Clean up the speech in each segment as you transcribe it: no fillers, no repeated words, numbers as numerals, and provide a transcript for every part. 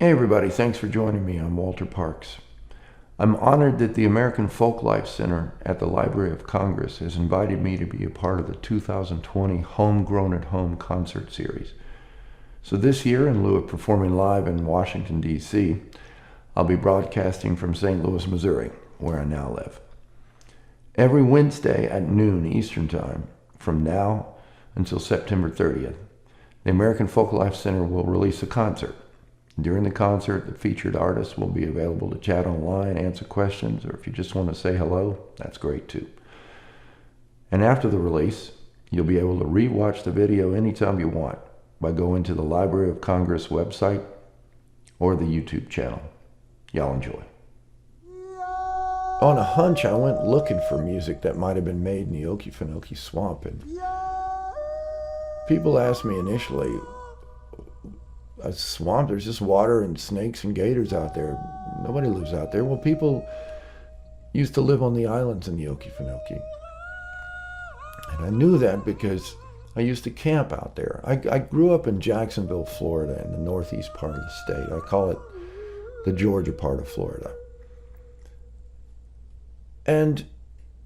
Hey everybody, thanks for joining me. I'm Walter Parks. I'm honored that the American Folklife Center at the Library of Congress has invited me to be a part of the 2020 Homegrown at Home concert series. So this year, in lieu of performing live in Washington, D.C., I'll be broadcasting from St. Louis, Missouri, where I now live. Every Wednesday at noon Eastern Time, from now until September 30th, the American Folklife Center will release a concert. During the concert, the featured artists will be available to chat online, answer questions, or if you just want to say hello, that's great too. And after the release, you'll be able to re-watch the video anytime you want by going to the Library of Congress website or the YouTube channel. Y'all enjoy. On a hunch, I went looking for music that might have been made in the Okefenokee Swamp, and people asked me initially, a swamp, there's just water and snakes and gators out there. Nobody lives out there. Well, people used to live on the islands in the Okefenokee. And I knew that because I used to camp out there. I grew up in Jacksonville, Florida, in the northeast part of the state. I call it the Georgia part of Florida. And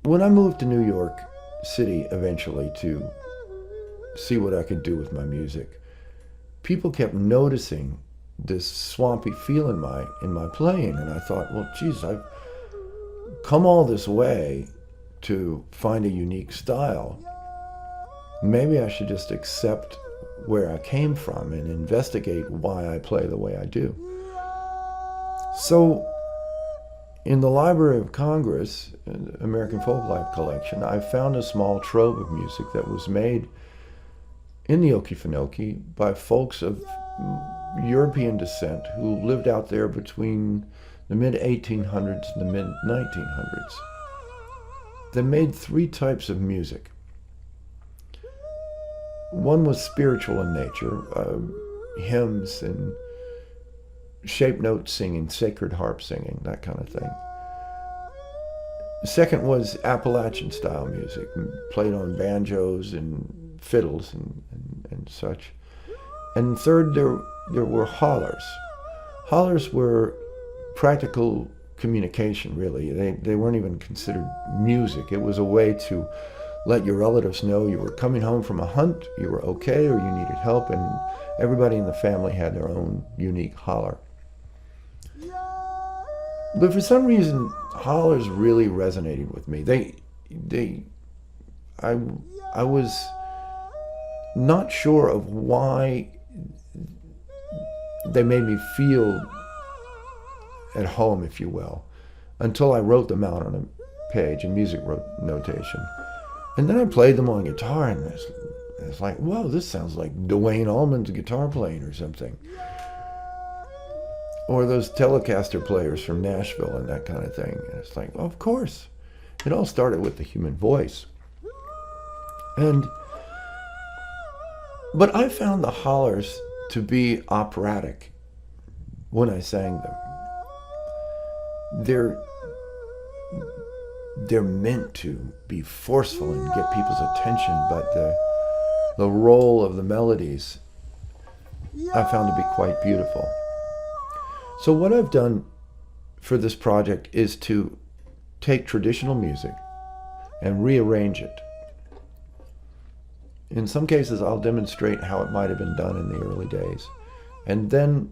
when I moved to New York City eventually to see what I could do with my music, people kept noticing this swampy feel in my playing, and I thought, well, geez, I've come all this way to find a unique style. Maybe I should just accept where I came from and investigate why I play the way I do. So, in the Library of Congress, American Folklife Collection, I found a small trove of music that was made in the Okefenokee by folks of European descent who lived out there between the mid-1800s and the mid-1900s. They made three types of music. One was spiritual in nature, hymns and shape note singing, sacred harp singing, that kind of thing. The second was Appalachian style music, played on banjos and fiddles and such. And third, there were hollers. Hollers were practical communication, really. They weren't even considered music. It was a way to let your relatives know you were coming home from a hunt, you were okay, or you needed help, and everybody in the family had their own unique holler. But for some reason, hollers really resonated with me. I was not sure of why they made me feel at home, if you will, until I wrote them out on a page in music notation. And then I played them on guitar, and it's like, whoa, this sounds like Duane Allman's guitar playing or something. Or those Telecaster players from Nashville and that kind of thing. And it's like, well, of course. It all started with the human voice. But I found the hollers to be operatic when I sang them. They're meant to be forceful and get people's attention, but the role of the melodies I found to be quite beautiful. So what I've done for this project is to take traditional music and rearrange it. In some cases, I'll demonstrate how it might have been done in the early days. And then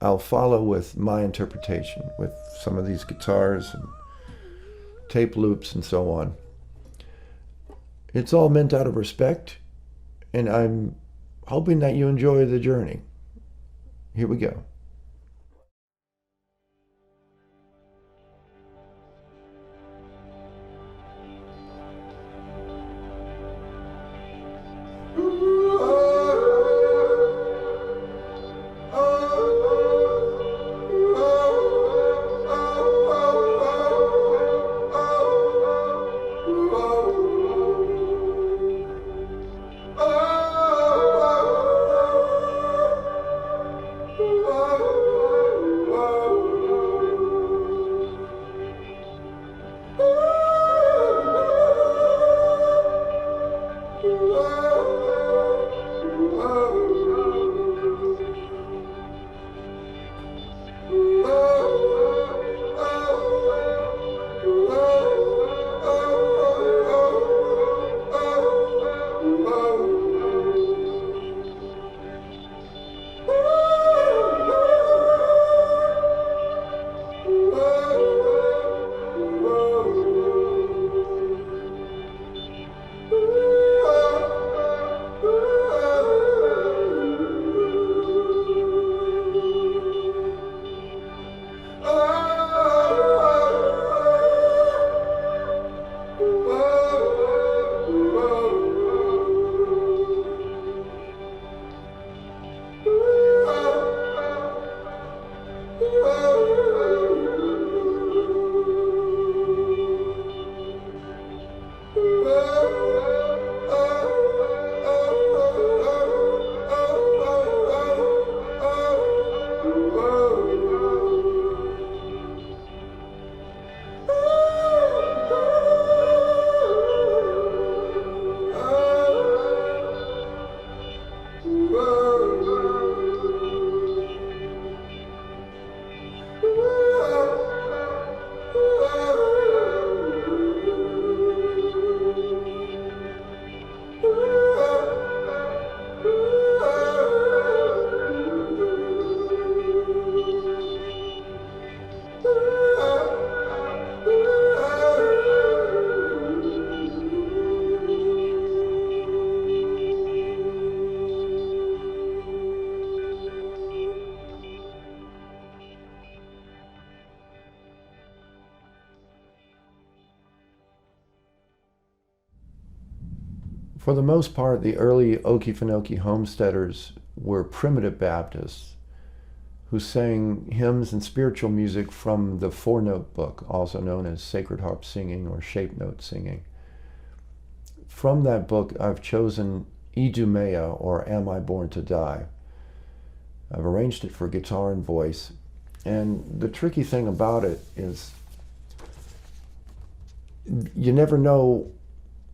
I'll follow with my interpretation with some of these guitars and tape loops and so on. It's all meant out of respect, and I'm hoping that you enjoy the journey. Here we go. Oh For the most part, the early Okefenokee homesteaders were primitive Baptists who sang hymns and spiritual music from the four-note book, also known as sacred harp singing or shape note singing. From that book, I've chosen Idumea, or Am I Born to Die? I've arranged it for guitar and voice. And the tricky thing about it is you never know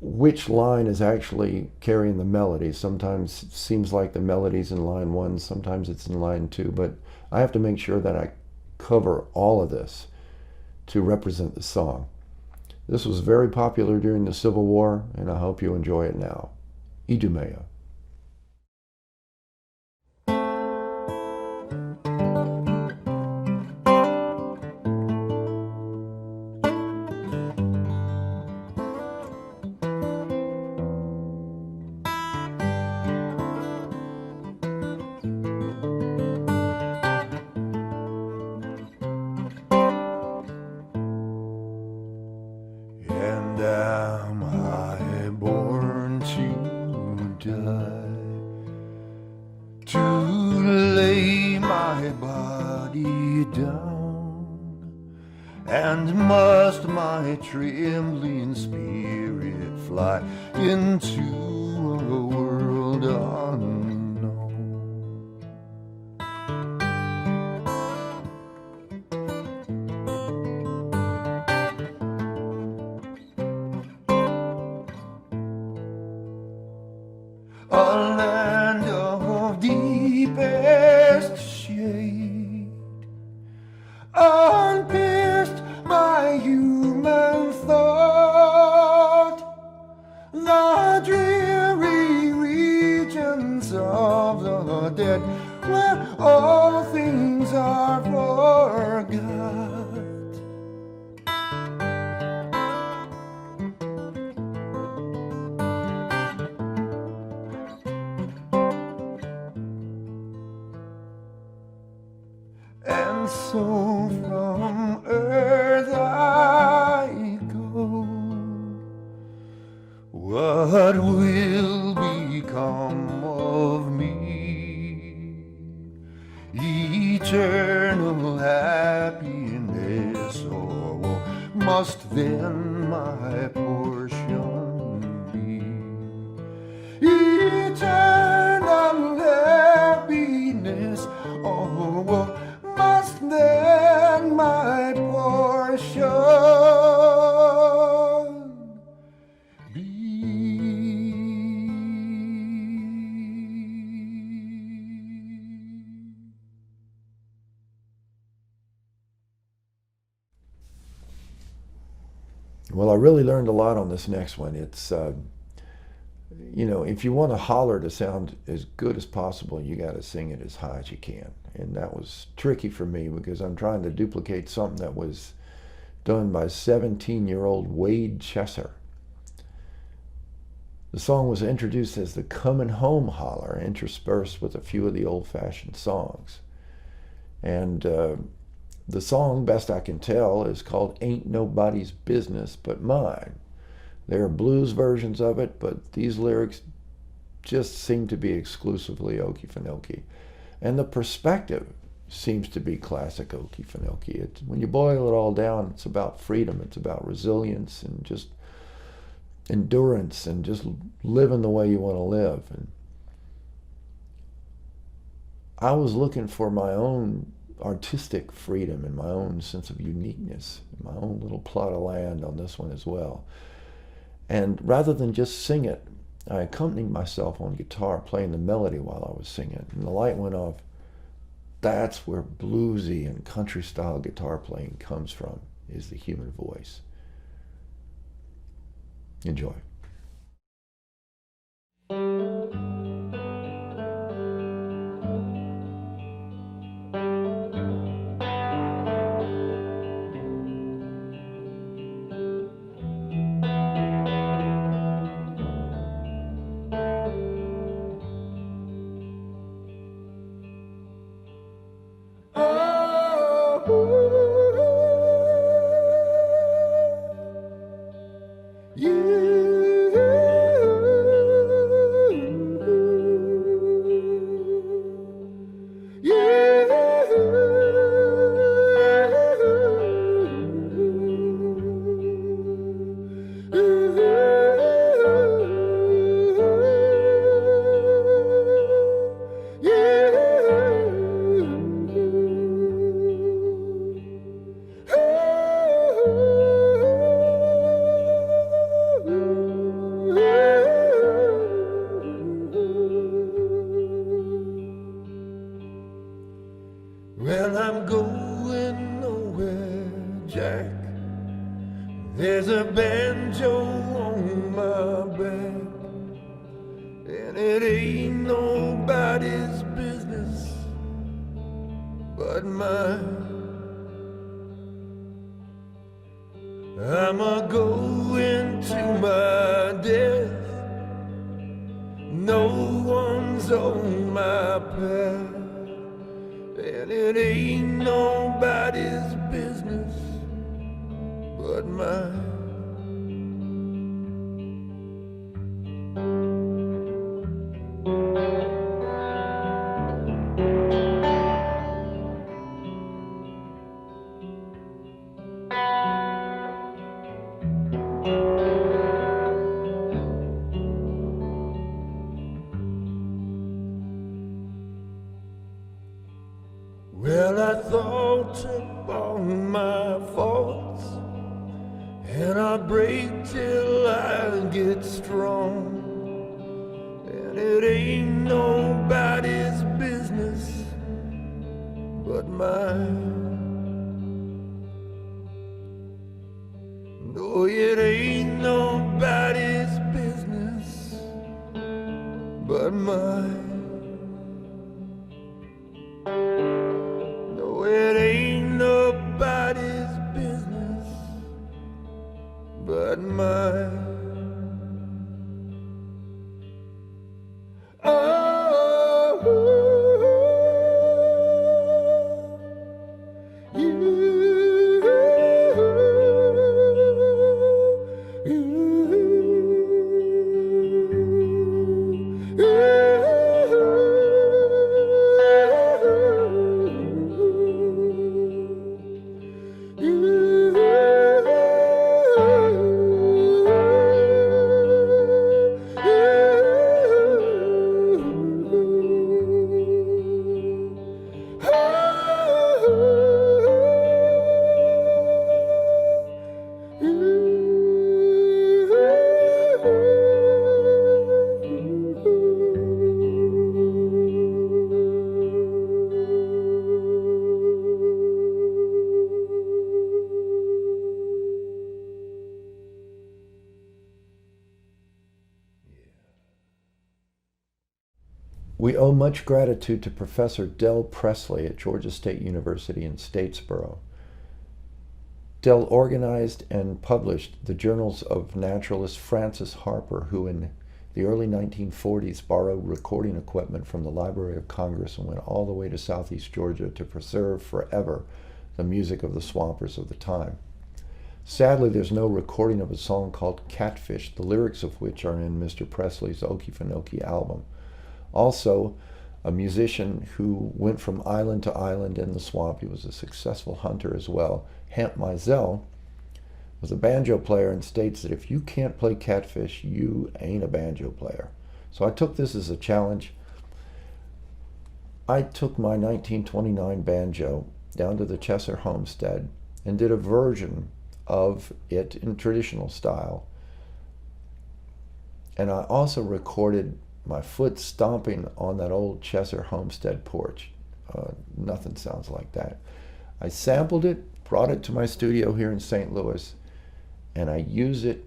which line is actually carrying the melody. Sometimes it seems like the melody's in line 1, sometimes it's in line 2, but I have to make sure that I cover all of this to represent the song. This was very popular during the Civil War, and I hope you enjoy it now. Idumea. Am I born to die, to lay my body down, and must my trembling spirit fly into a world unknown? A land of deepest shade, unpierced by human thought, the dreary regions of the dead, where all things are forgot. And so from earth I go. What will become of me? Eternal happiness, or woe must then my portion be? Eternal happiness, or woe must then my portion be. Well, I really learned a lot on this next one. It's, you know, if you want a holler to sound as good as possible, you got to sing it as high as you can. And that was tricky for me because I'm trying to duplicate something that was done by 17-year-old Wade Chesser. The song was introduced as the Comin' Home Holler, interspersed with a few of the old-fashioned songs. And the song, best I can tell, is called Ain't Nobody's Business But Mine. There are blues versions of it, but these lyrics just seem to be exclusively Okefenokee. And the perspective seems to be classic Okefenokee. When you boil it all down, it's about freedom, it's about resilience and just endurance and just living the way you want to live. And I was looking for my own artistic freedom and my own sense of uniqueness, my own little plot of land on this one as well. And rather than just sing it, I accompanied myself on guitar playing the melody while I was singing, and the light went off. That's where bluesy and country style guitar playing comes from, is the human voice. Enjoy. You There's a banjo on my back, and it ain't nobody's business but mine. I'ma go into my death, no one's on my path, and it ain't nobody's business but mine. Well, I thought upon my faults, and I break till I get strong, and it ain't nobody's business but mine. No, it ain't nobody's business but mine. It ain't nobody's business but mine. We owe much gratitude to Professor Del Presley at Georgia State University in Statesboro. Del organized and published the journals of naturalist Francis Harper, who in the early 1940s borrowed recording equipment from the Library of Congress and went all the way to southeast Georgia to preserve forever the music of the swampers of the time. Sadly, there's no recording of a song called Catfish, the lyrics of which are in Mr. Presley's Okefenokee album. Also, a musician who went from island to island in the swamp. He was a successful hunter as well. Hamp Mizell was a banjo player and states that if you can't play Catfish, you ain't a banjo player. So I took this as a challenge. I took my 1929 banjo down to the Chesser homestead and did a version of it in traditional style. And I also recorded my foot stomping on that old Chesser homestead porch. Nothing sounds like that. I sampled it, brought it to my studio here in St. Louis, and I use it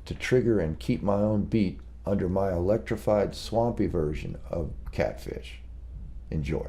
to trigger and keep my own beat under my electrified, swampy version of Catfish. Enjoy.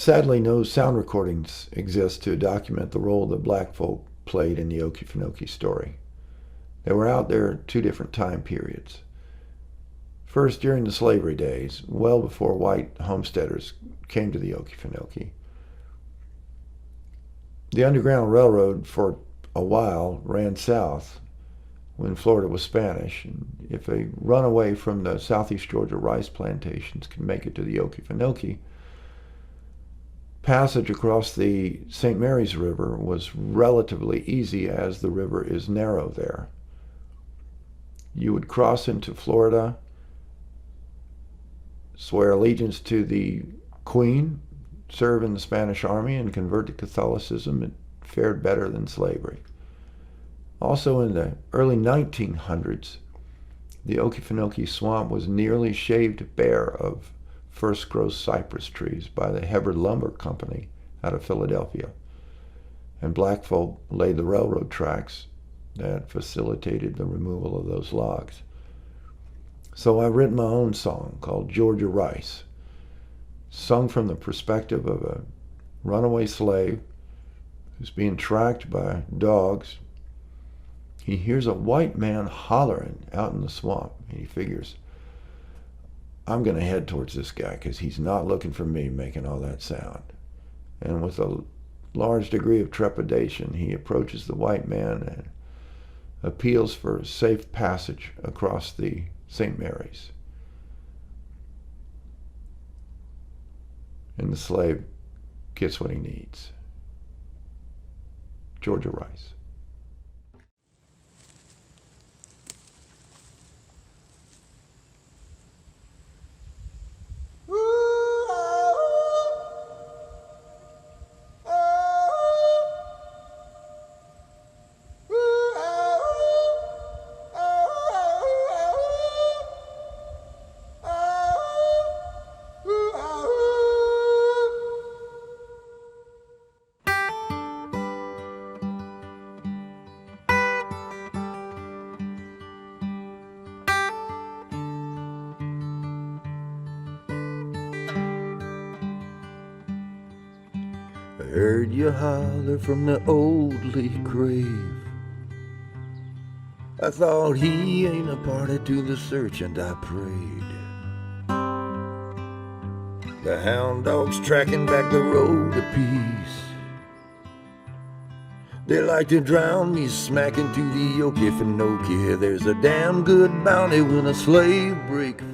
Sadly, no sound recordings exist to document the role that black folk played in the Okefenokee story. They were out there at two different time periods. First, during the slavery days, well before white homesteaders came to the Okefenokee. The Underground Railroad for a while ran south when Florida was Spanish. And if a runaway from the southeast Georgia rice plantations could make it to the Okefenokee, passage across the St. Mary's River was relatively easy as the river is narrow there. You would cross into Florida, swear allegiance to the Queen, serve in the Spanish Army, and convert to Catholicism. It fared better than slavery. Also in the early 1900s, the Okefenokee Swamp was nearly shaved bare of first growth cypress trees by the Hebbard Lumber Company out of Philadelphia. And black folk laid the railroad tracks that facilitated the removal of those logs. So I written my own song called Georgia Rice, sung from the perspective of a runaway slave who's being tracked by dogs. He hears a white man hollering out in the swamp, and he figures, I'm going to head towards this guy because he's not looking for me making all that sound. And with a large degree of trepidation, he approaches the white man and appeals for safe passage across the St. Mary's. And the slave gets what he needs. Georgia Rice. Heard you holler from the old League grave. I thought he ain't a party to the search, and I prayed. The hound dogs tracking back the road to peace. They like to drown me smacking to the Okefenokee. There's a damn good bounty when a slave break free.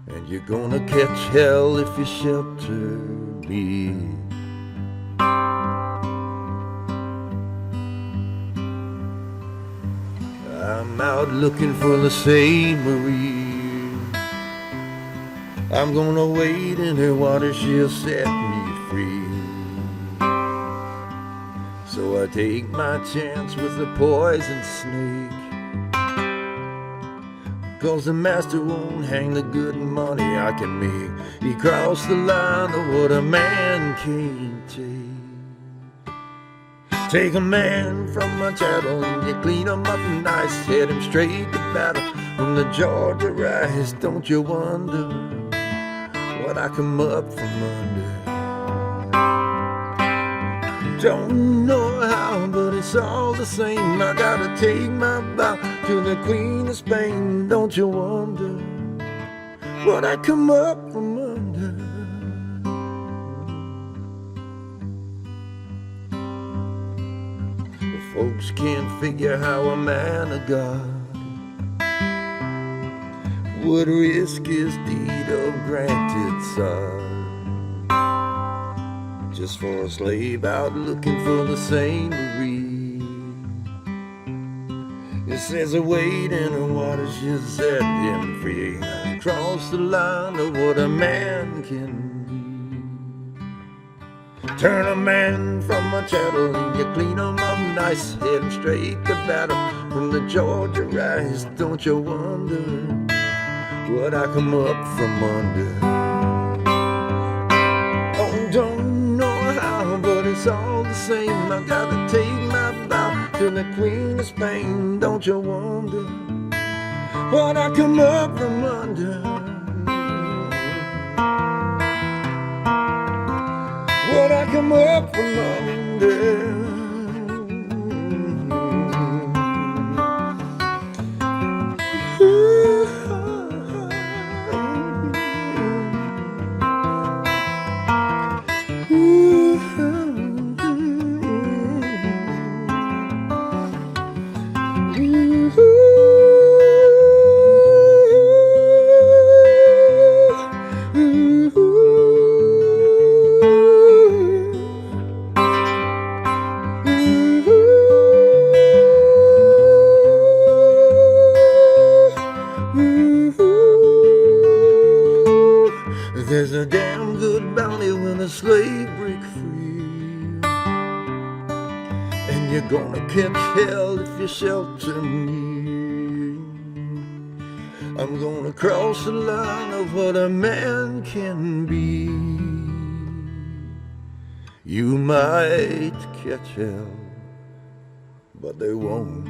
And you're gonna catch hell if you shelter me. I'm out looking for the Saint Marie. I'm gonna wade in her water, she'll set me free. So I take my chance with the poison snake, 'cause the master won't hang the good money I can make. He crossed the line of what a man can't take. Take a man from my chattel and you clean him up nice, head him straight to battle from the Georgia Rice. Don't you wonder what I come up from under? Don't know how, but it's all the same. I gotta take my bow to the Queen of Spain. Don't you wonder what I come up from under? The folks can't figure how a man of God would risk his deed of granted sod just for a slave out looking for the Saint Marie. It says a wade in her water, she'll set him free. Cross the line of what a man can be. Turn a man from a chattel and you clean him up nice, head him straight to battle from the Georgia Rice. Don't you wonder what I come up from under? Oh, don't know how, but it's all the same. I gotta take my bow to the Queen of Spain. Don't you wonder what I come up from under? There's a damn good bounty when a slave break free, and you're gonna catch hell if you shelter me. I'm gonna cross the line of what a man can be. You might catch hell, but they won't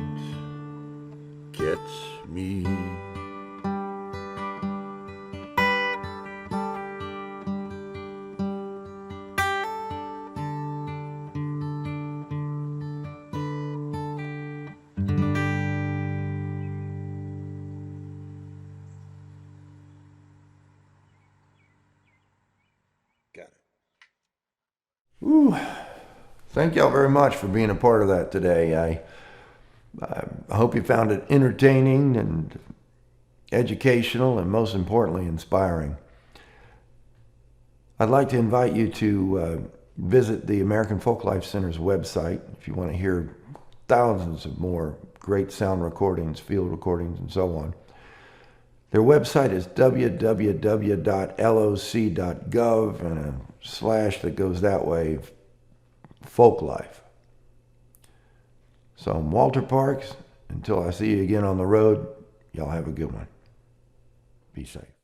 catch me. Got it. Ooh, thank y'all very much for being a part of that today. I hope you found it entertaining and educational and most importantly inspiring. I'd like to invite you to visit the American Folklife Center's website if you want to hear thousands of more great sound recordings, field recordings, and so on. Their website is www.loc.gov and a slash that goes that way, Folklife. So I'm Walter Parks. Until I see you again on the road, y'all have a good one. Be safe.